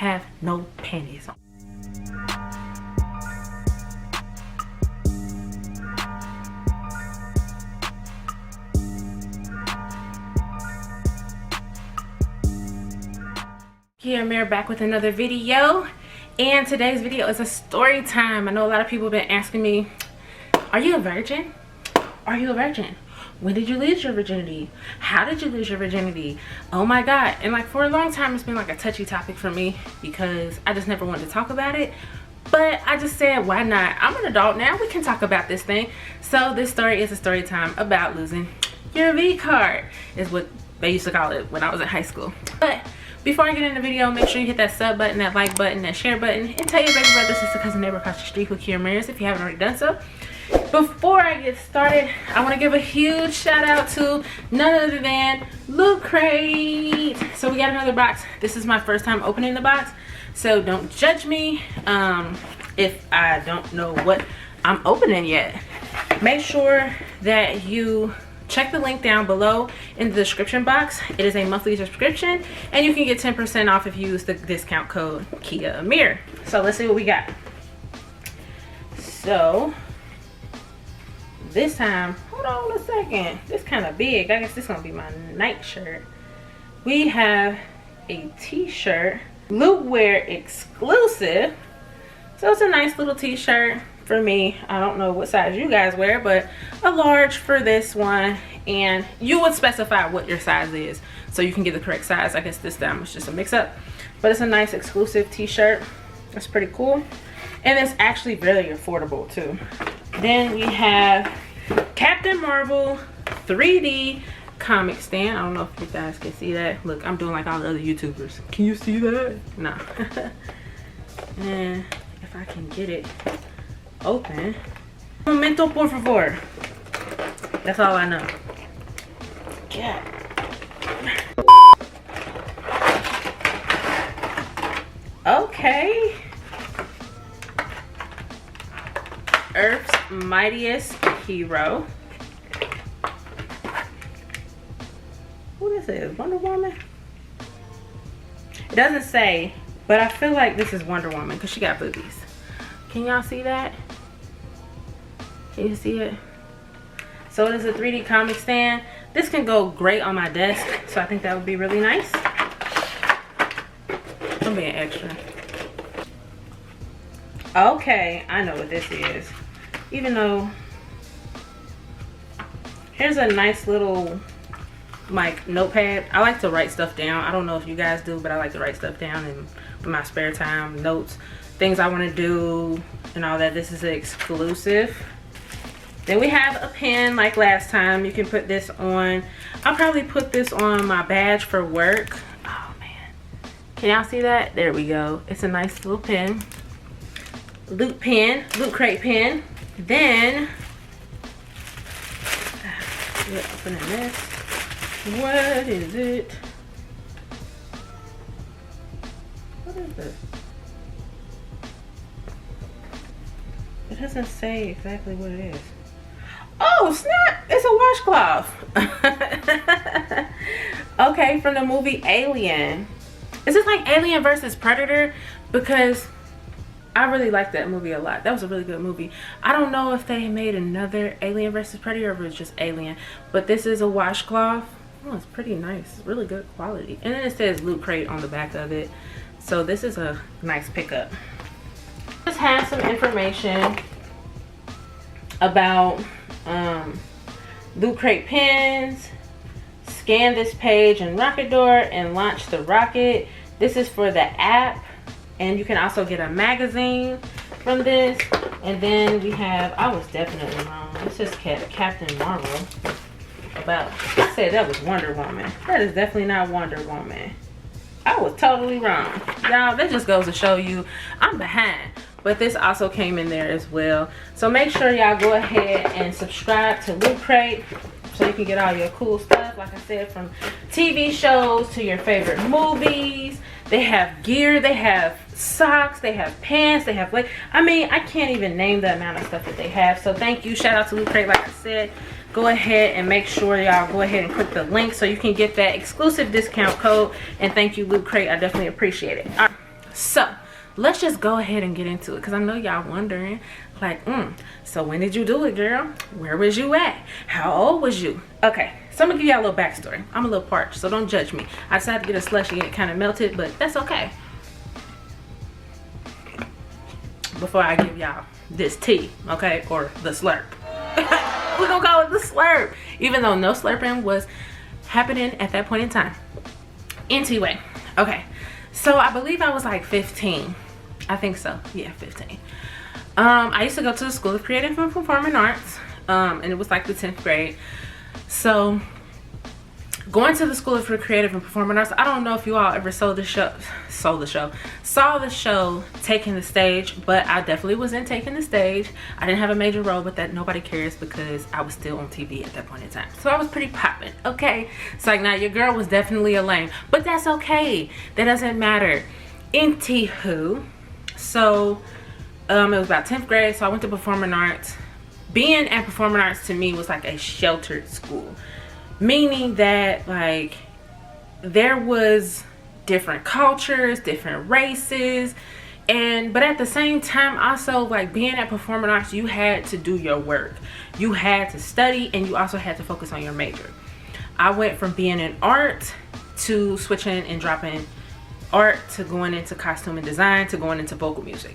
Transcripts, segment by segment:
have no panties on. Here, Mary, back with another video, and today's video is a story time. I know a lot of people have been asking me, are you a virgin? Are you a virgin? When did you lose your virginity? How did you lose your virginity? Oh my god. And like for a long time it's been like a touchy topic for me because I just never wanted to talk about it, but I just said, why not? I'm an adult now, we can talk about this thing. So this story is a story time about losing your V card, is what they used to call it when I was in high school. But before I get in the video, make sure you hit that sub button, that like button, that share button, and tell your baby brother, sister, cousin, neighbor across the street who Kira Maris if you haven't already done so. Before I get started, I want to give a huge shout out to none other than Loot Crate. So we got another box. This is my first time opening the box, so don't judge me if I don't know what I'm opening yet. Make sure that you check the link down below in the description box. It is a monthly subscription and you can get 10% off if you use the discount code Kia Amir. So let's see what we got. So this time, hold on a second, this kind of big. I guess this is gonna be my night shirt. We have a t-shirt, Loot Wear exclusive. So it's a nice little t-shirt for me. I don't know what size you guys wear, but a large for this one, and you would specify what your size is so you can get the correct size. I guess this time it's just a mix-up, but it's a nice exclusive t-shirt. That's pretty cool, and it's actually very affordable too. Then we have Captain Marvel 3D comic stand. I don't know if you guys can see that. Look, I'm doing like all the other YouTubers. Can you see that? No. And if I can get it open. Momento por favor. That's all I know. Yeah. Okay. Earth's mightiest hero. Who this is? Wonder Woman? It doesn't say, but I feel like this is Wonder Woman because she got boobies. Can y'all see that? Can you see it? So it is a 3D comic stand. This can go great on my desk, so I think that would be really nice. I'm being extra. Okay, I know what this is. Even though, here's a nice little like notepad. I like to write stuff down. I don't know if you guys do, but I like to write stuff down in my spare time, notes, things I want to do and all that. This is an exclusive. Then we have a pen like last time. You can put this on. I'll probably put this on my badge for work. Oh man, can y'all see that? There we go. It's a nice little pen. Loot Crate pen. Then opening this. What is it? What is this? It doesn't say exactly what it is. Oh snap, it's a washcloth. Okay, from the movie Alien. Is this like Alien versus Predator? Because I really liked that movie a lot. That was a really good movie. I don't know if they made another Alien versus Predator or if it was just Alien, but this is a washcloth. Oh, it's pretty nice. It's really good quality. And then it says Loot Crate on the back of it. So this is a nice pickup. Just have some information about Loot Crate pens. Scan this page in Rocket Door and launch the rocket. This is for the app, and you can also get a magazine from this. And then we have, I was definitely wrong, this is Captain Marvel. I said that was Wonder Woman. That is definitely not Wonder Woman. I was totally wrong, y'all. That just goes to show you I'm behind. But this also came in there as well. So make sure y'all go ahead and subscribe to Loot Crate so you can get all your cool stuff, like I said, from TV shows to your favorite movies. They have gear, they have socks, they have pants, they have, like, I mean, I can't even name the amount of stuff that they have. So thank you, shout out to Loot Crate. Like I said, go ahead and make sure y'all go ahead and click the link so you can get that exclusive discount code. And thank you, Loot Crate, I definitely appreciate it. All right. let's just go ahead and get into it, because I know y'all wondering, like, so when did you do it, girl? Where was you at? How old was you? Okay, so I'm gonna give y'all a little backstory. I'm a little parched, so don't judge me. I decided to get a slushie and it kind of melted, but that's okay. Before I give y'all this tea, okay, or the slurp. We're gonna call it the slurp, even though no slurping was happening at that point in time. Anyway, okay, so I believe I was like 15. I think so, yeah, 15. I used to go to the School of Creative and Performing Arts, and it was like the 10th grade. So going to the School of Creative and Performing Arts, I don't know if you all ever saw the show Taking the Stage, but I definitely was in Taking the Stage. I didn't have a major role, but that nobody cares because I was still on TV at that point in time. So I was pretty popping, okay? It's like, now your girl was definitely a lame, but that's okay. That doesn't matter. Anywho, so it was about 10th grade, so I went to Performing Arts. Being at Performing Arts to me was like a sheltered school, meaning that like there was different cultures, different races, but at the same time also, like, being at Performing Arts, you had to do your work, you had to study, and you also had to focus on your major. I went from being in art to switching and dropping art to going into costume and design to going into vocal music.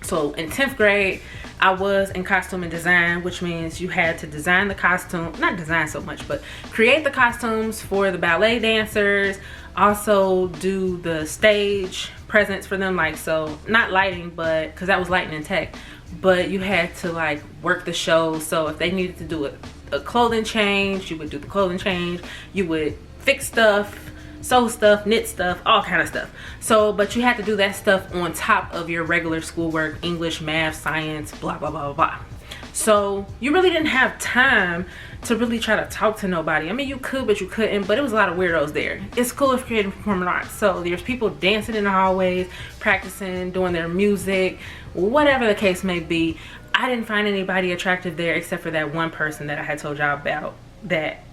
So in 10th grade, I was in costume and design, which means you had to design the costume, not design so much, but create the costumes for the ballet dancers, also do the stage presence for them, like, so not lighting, but because that was lighting and tech, but you had to like work the show. So if they needed to do a clothing change, you would do the clothing change, you would fix stuff, sew stuff, knit stuff, all kind of stuff. So, but you had to do that stuff on top of your regular schoolwork, English, math, science, blah, blah, blah, blah, blah. So you really didn't have time to really try to talk to nobody. I mean, you could, but you couldn't, but it was a lot of weirdos there. It's School of Creative and Performing Arts. So there's people dancing in the hallways, practicing, doing their music, whatever the case may be. I didn't find anybody attractive there except for that one person that I had told y'all about that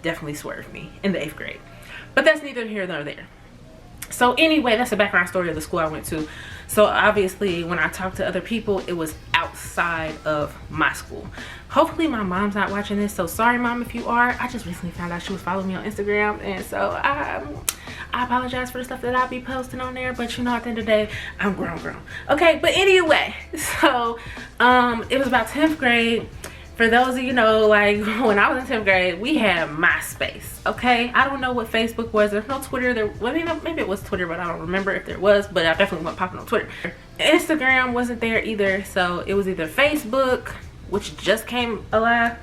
definitely swerved me in the 8th grade. But that's neither here nor there. So anyway, that's the background story of the school I went to. So obviously when I talked to other people, it was outside of my school. Hopefully my mom's not watching this, so sorry mom if you are. I just recently found out she was following me on Instagram, and so I apologize for the stuff that I'll be posting on there, but you know, at the end of the day, I'm grown. Okay, but anyway, so it was about 10th grade. For those of you know, like, when I was in 10th grade, we had MySpace, okay? I don't know what Facebook was. There's no Twitter. Well, maybe it was Twitter, but I don't remember if there was, but I definitely wasn't popping on Twitter. Instagram wasn't there either, so it was either Facebook, which just came alive,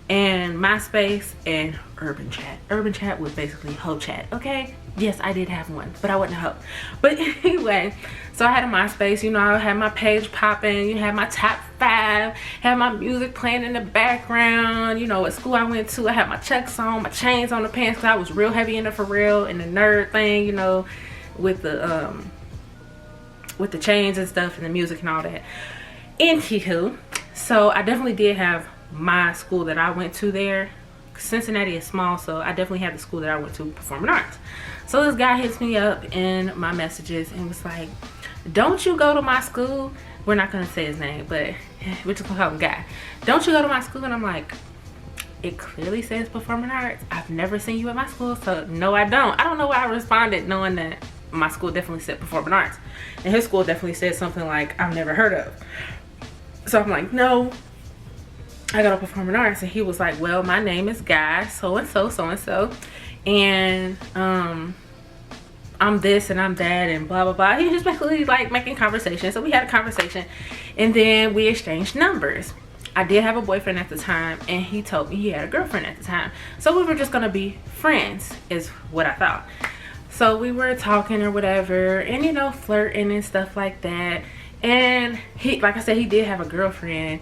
and MySpace, and Urban Chat. Urban Chat was basically hoe chat, okay? Yes, I did have one, but I wasn't a hoe. But anyway, so I had a MySpace, you know, I had my page popping, you had my top 5, had my music playing in the background, you know, what school I went to, I had my chucks on, my chains on the pants, because I was real heavy in the for real, and the nerd thing, you know, with the chains and stuff, and the music and all that. Anywho, so I definitely did have my school that I went to there. Cincinnati is small, so I definitely had the school that I went to, Performing Arts. So this guy hits me up in my messages and was like, don't you go to my school? We're not gonna say his name, but we're just gonna call him Guy. Don't you go to my school? And I'm like, it clearly says Performing Arts. I've never seen you at my school, so no, I don't. I don't know why I responded knowing that my school definitely said Performing Arts, and his school definitely said something like I've never heard of. So I'm like, no, I go to Performing Arts. And he was like, well, my name is Guy so-and-so, so-and-so, and I'm this and I'm that and blah blah blah. He was just basically like making conversation. So we had a conversation, and then we exchanged numbers. I did have a boyfriend at the time, and he told me he had a girlfriend at the time, so we were just gonna be friends is what I thought. So we were talking or whatever, and you know, flirting and stuff like that. And he, like I said, he did have a girlfriend,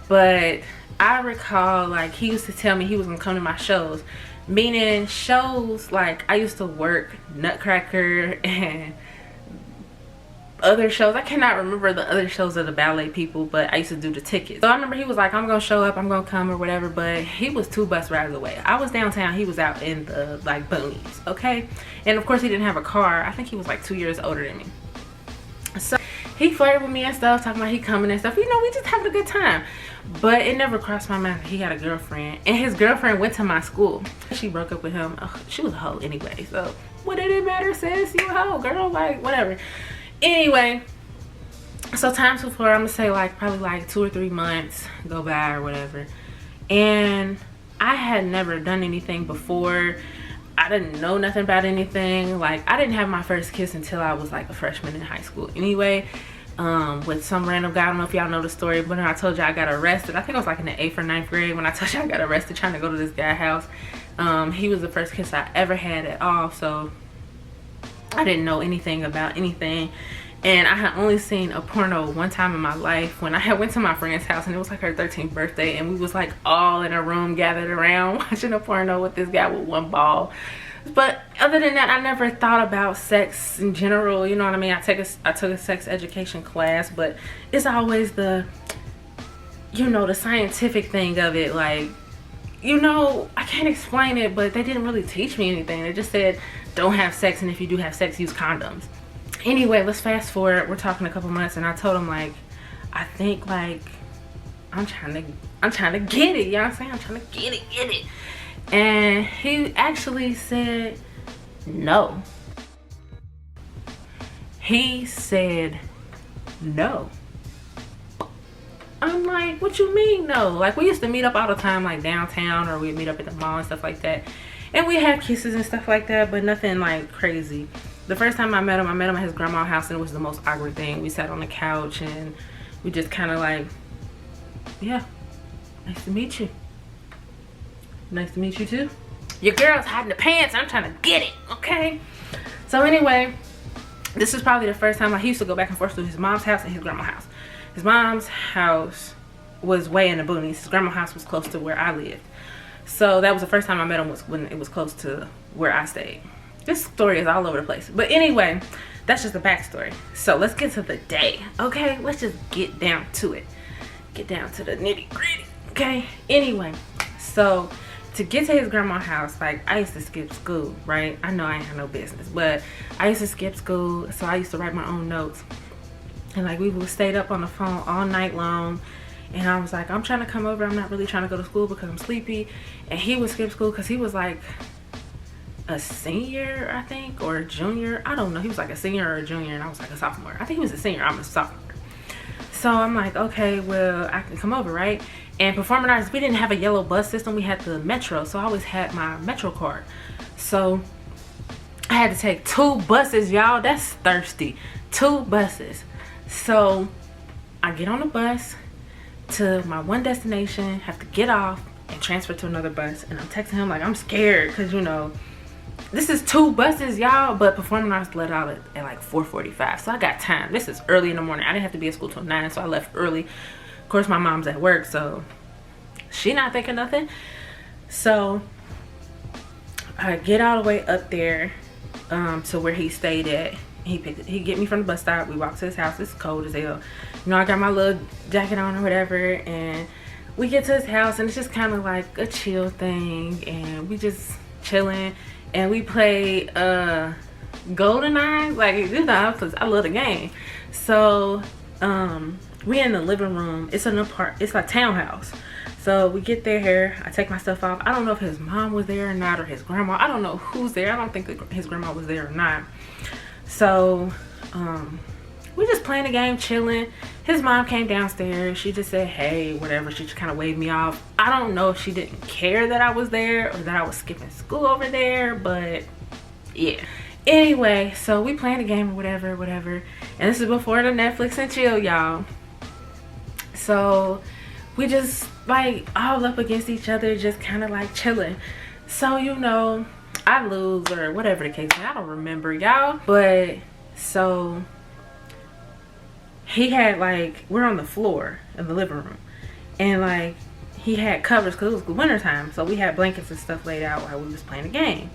but I recall like he used to tell me he was gonna come to my shows, meaning shows like I used to work Nutcracker and other shows. I cannot remember the other shows of the ballet people, but I used to do the tickets. So I remember he was like, I'm gonna show up, I'm gonna come or whatever, but he was 2 bus rides away. I was downtown, he was out in the like boonies, okay? And of course he didn't have a car. I think he was like 2 years older than me. So he flirted with me and stuff, talking about he coming and stuff. You know, we just having a good time. But it never crossed my mind that he got a girlfriend. And his girlfriend went to my school. She broke up with him. Ugh, she was a hoe anyway. So what did it matter, sis? You a hoe, girl. Like, whatever. Anyway, so times before, I'm going to say like probably like 2 or 3 months go by or whatever. And I had never done anything before. I didn't know nothing about anything. Like, I didn't have my first kiss until I was like a freshman in high school anyway, with some random guy. I don't know if y'all know the story, but I told you I got arrested. I think I was like in the 8th or 9th grade when I told you I got arrested trying to go to this guy's house. He was the first kiss I ever had at all, so I didn't know anything about anything. And I had only seen a porno one time in my life when I had went to my friend's house, and it was like her 13th birthday, and we was like all in a room gathered around watching a porno with this guy with one ball. But other than that, I never thought about sex in general, you know what I mean? I took a sex education class, but it's always the, you know, the scientific thing of it. Like, you know, I can't explain it, but they didn't really teach me anything. They just said don't have sex, and if you do have sex, use condoms. Anyway, let's fast forward. We're talking a couple months, and I told him, like, I think, like, I'm trying to get it. You know what I'm saying? I'm trying to get it. And he actually said no. He said no. I'm like, what you mean no? Like, we used to meet up all the time, like downtown, or we'd meet up at the mall and stuff like that. And we had kisses and stuff like that, but nothing like crazy. The first time I met him at his grandma's house, and it was the most awkward thing. We sat on the couch and we just kind of like, yeah, nice to meet you. Nice to meet you too. Your girl's hiding the pants. I'm trying to get it, okay? So anyway, this is probably the first time. Like, he used to go back and forth to his mom's house and his grandma's house. His mom's house was way in the boonies. His grandma's house was close to where I lived. So that was the first time I met him, was when it was close to where I stayed. This story is all over the place. But anyway, that's just the backstory. So let's get to the day, okay? Let's just get down to it. Get down to the nitty gritty, okay? Anyway, so to get to his grandma's house, like, I used to skip school, right? I know I ain't had no business, but I used to skip school, so I used to write my own notes. And like, we would stayed up on the phone all night long. And I was like, I'm trying to come over. I'm not really trying to go to school because I'm sleepy. And he would skip school because he was like a senior, I think, or a junior. I don't know. He was like a senior or a junior, and I was like a sophomore. I think he was a senior. I'm a sophomore. So I'm like, okay, well, I can come over, right? And performing arts, we didn't have a yellow bus system. We had the Metro, so I always had my Metro card. So I had to take 2 buses, y'all. That's thirsty. 2 buses. So I get on the bus to my one destination, have to get off and transfer to another bus. And I'm texting him like, I'm scared because, you know, this is 2 buses, y'all. But performing arts let out at like 4:45, so I got time. This is early in the morning. I didn't have to be at school till 9, so I left early. Of course, my mom's at work, so she not thinking nothing. So I get all the way up there to where he stayed at. He get me from the bus stop. We walk to his house. It's cold as hell. You know, I got my little jacket on or whatever, and we get to his house, and it's just kind of like a chill thing, and we just chilling, and we play GoldenEye. Like, you know, because I love the game. So we in the living room. It's it's a townhouse. So we get there. I take my stuff off. I don't know if his mom was there or not, or his grandma. I don't know who's there. I don't think his grandma was there or not. So we just playing the game, chilling. His mom came downstairs. She just said, hey, whatever. She just kind of waved me off. I don't know if she didn't care that I was there or that I was skipping school over there, but yeah. Anyway, so we playing the game or whatever. And this is before the Netflix and chill, y'all. So we just like all up against each other, just kind of like chilling. So, you know, I lose or whatever the case is. I don't remember, y'all. But so he had like, we're on the floor in the living room, and like he had covers because it was winter time, so we had blankets and stuff laid out while we was playing the game.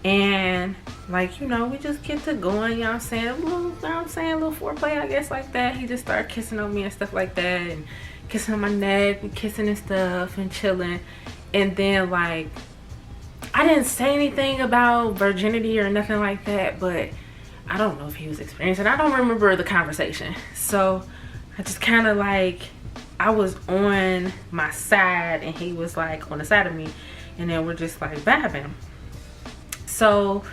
And like, you know, we just get to going, you know what I'm saying, a little foreplay, I guess, like that. He just started kissing on me and stuff like that, and kissing on my neck, we kissing and stuff and chilling. And then like, I didn't say anything about virginity or nothing like that, but I don't know if he was experiencing, I don't remember the conversation. So I just kind of like, I was on my side and he was like on the side of me, and then we're just like vibing. So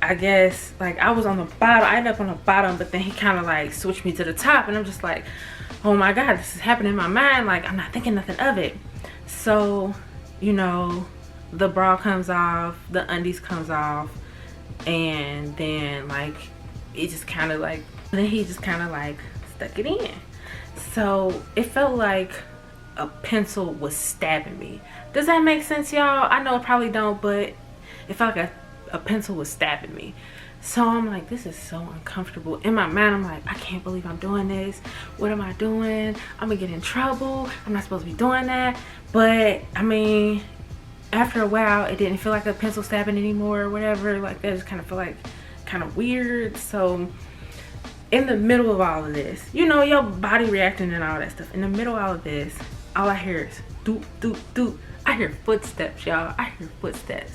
I guess like I was on the bottom, I ended up on the bottom, but then he kind of like switched me to the top, and I'm just like, oh my god, this is happening in my mind, like I'm not thinking nothing of it. So, you know, the bra comes off, the undies comes off, and then like it just kind of like, then he just kind of like stuck it in. So it felt like a pencil was stabbing me. Does that make sense, y'all? I know it probably don't, but it felt like a pencil was stabbing me. So I'm like, this is so uncomfortable. In my mind, I'm like, I can't believe I'm doing this. What am I doing? I'm gonna get in trouble. I'm not supposed to be doing that. But I mean, after a while, it didn't feel like a pencil stabbing anymore or whatever. Like that just kind of felt like kind of weird. So in the middle of all of this, you know, your body reacting and all that stuff. In the middle of all of this, all I hear is doop, doop, doop. I hear footsteps, y'all. I hear footsteps.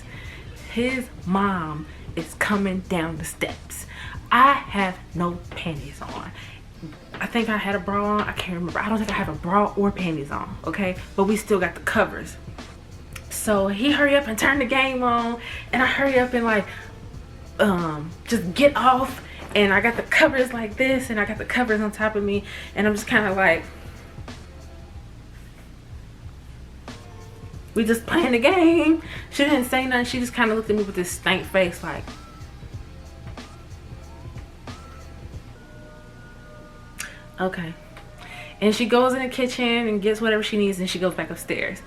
His mom is coming down the steps. I have no panties on. I think I had a bra on. I can't remember. I don't think I have a bra or panties on, okay? But we still got the covers. So he hurry up and turn the game on, and I hurry up and like just get off, and I got the covers like this, and I got the covers on top of me, and I'm just kind of like, we just playing the game. She didn't say nothing. She just kind of looked at me with this stank face like, okay. And she goes in the kitchen and gets whatever she needs, and she goes back upstairs.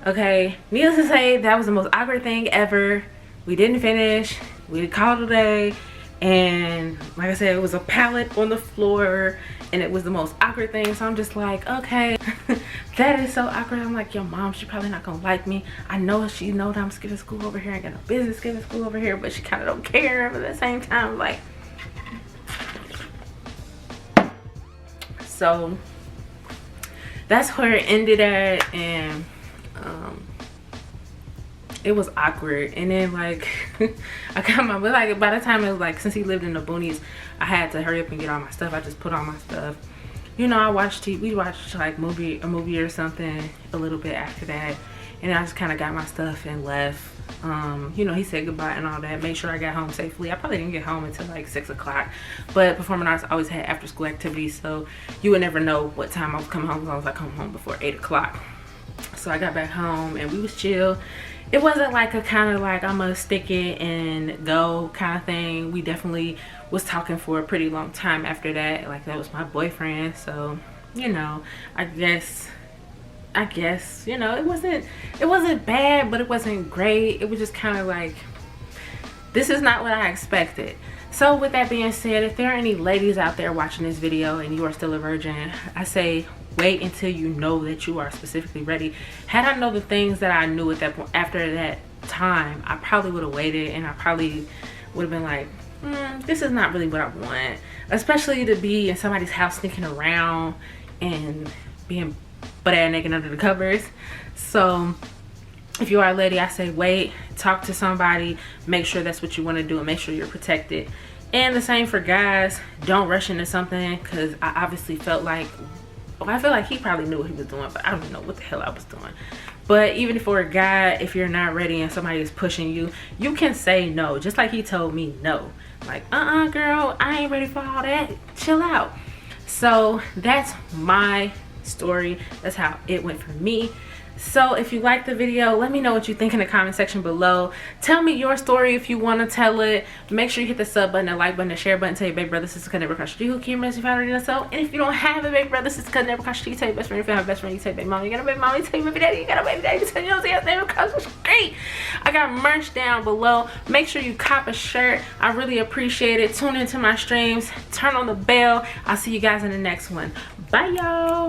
Okay, needless to say, that was the most awkward thing ever. We didn't finish. We called it a day. And like I said, it was a pallet on the floor, and it was the most awkward thing. So I'm just like, okay, that is so awkward. I'm like, your mom, she probably not gonna like me. I know she know that I'm skipping school over here. I got no business skipping school over here, but she kind of don't care. But at the same time, like, so that's where it ended at. And it was awkward. And then like I got my, but like by the time it was like, since he lived in the boonies, I had to hurry up and get all my stuff. I just put all my stuff, you know. I watched TV, we watched like a movie or something a little bit after that, and I just kind of got my stuff and left. You know, he said goodbye and all that, made sure I got home safely. I probably didn't get home until like 6 o'clock, but performing arts always had after school activities, so you would never know what time I was coming home, as long as I come home before 8 o'clock. So I got back home and we was chill. It wasn't like a kind of like I'm gonna stick it and go kind of thing. We definitely was talking for a pretty long time after that. Like that was my boyfriend, so you know, I guess you know, it wasn't bad, but it wasn't great. It was just kind of like, this is not what I expected. So with that being said, if there are any ladies out there watching this video and you are still a virgin, I say wait until you know that you are specifically ready. Had I known the things that I knew at that point, after that time, I probably would have waited, and I probably would have been like, this is not really what I want, especially to be in somebody's house sneaking around and being butt-ass naked under the covers. So if you are a lady, I say wait, talk to somebody, make sure that's what you want to do, and make sure you're protected. And the same for guys, don't rush into something, because I obviously felt like, well, I feel like he probably knew what he was doing, but I don't even know what the hell I was doing. But even for a guy, if you're not ready and somebody is pushing you, you can say no, just like he told me no. Like, girl, I ain't ready for all that, chill out. So that's my story. That's how it went for me. So if you like the video, let me know what you think in the comment section below. Tell me your story if you want to tell it. Make sure you hit the sub button, the like button, the share button. Tell your baby brother, sister, cousin, neighbor, crush, who can you if you already know so. And if you don't have a baby brother, sister, cousin, neighbor, crush, you tell your best friend. If you have a best friend, you tell your baby mama. You got a baby mama, you tell your baby daddy. You got a baby daddy, you tell your neighbor, crush, which is great. I got merch down below. Make sure you cop a shirt. I really appreciate it. Tune into my streams. Turn on the bell. I'll see you guys in the next one. Bye, y'all.